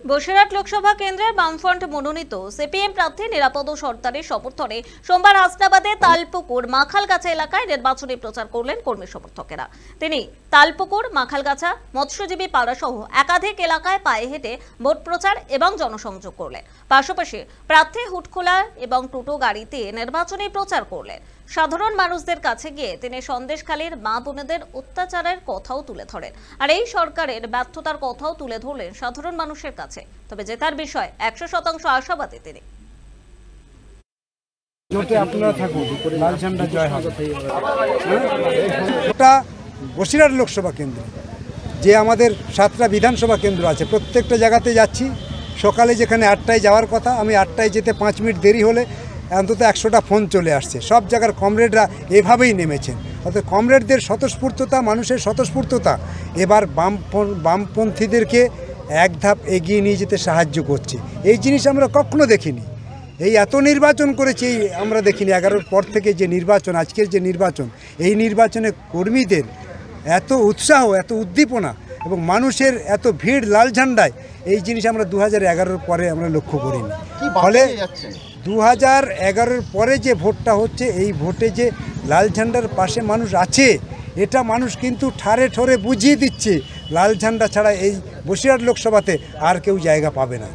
বসিরহাট লোকসভা কেন্দ্রের বামফ্রন্ট মনোনীত সিপিএম প্রার্থী নিরাপদ সরকারের সমর্থনে সোমবার হাসনাবাদে তালপুকুর মাখালগাছা এলাকায় নির্বাচনী প্রচার করলেন কর্মী সমর্থকেরা। তিনি তালপুকুর মাখালগাছা মৎস্যজীবী পাড়া সহ একাধিক এলাকায় পায়ে হেঁটে ভোট প্রচার এবং জনসংযোগ করলেন। পাশাপাশি প্রার্থী হুটখোলা এবং টোটো গাড়িতে নির্বাচনী প্রচার করলেন। সাধারণ মানুষদের কাছে গিয়ে তিনি সন্দেশখালীর মা বোনেদের অত্যাচারের কথাও তুলে ধরেন, আর এই সরকারের ব্যর্থতার কথাও তুলে ধরলেন সাধারণ মানুষের কাছে। তবে জেতার বিষয় 100% আশাবাদী তিনি। বসিরহাট লোকসভা কেন্দ্র যে আমাদের 7টা বিধানসভা কেন্দ্র আছে, প্রত্যেকটা জায়গাতে যাচ্ছি। সকালে যেখানে 8টায় যাওয়ার কথা, আমি 8টায় যেতে 5 মিনিট দেরি হলে অন্তত 100টা ফোন চলে আসছে। সব জায়গার কমরেডরা এভাবেই নেমেছেন। অর্থাৎ কমরেডদের স্বতঃস্ফূর্ততা, মানুষের স্বতঃস্ফূর্ততা এবার বামপন্থীদেরকে এক ধাপ এগিয়ে নিয়ে যেতে সাহায্য করছে। এই জিনিস আমরা কখনো দেখিনি। এই এত নির্বাচন করেছি আমরা দেখিনি। 11-র পর থেকে যে নির্বাচন, আজকের যে নির্বাচন, এই নির্বাচনে কর্মীদের এত উৎসাহ, এত উদ্দীপনা এবং মানুষের এত ভিড় লাল ঝান্ডায়, এই জিনিস আমরা 2011-র পরে আমরা লক্ষ্য করিনি। ফলে 2011-র পরে যে ভোটটা হচ্ছে, এই ভোটে যে লাল ঝান্ডার পাশে মানুষ আছে, এটা মানুষ কিন্তু ঠারে ঠোরে বুঝিয়ে দিচ্ছে লাল ঝান্ডা ছাড়া এই বসিরহাট লোকসভাতে আর কেউ জায়গা পাবে না।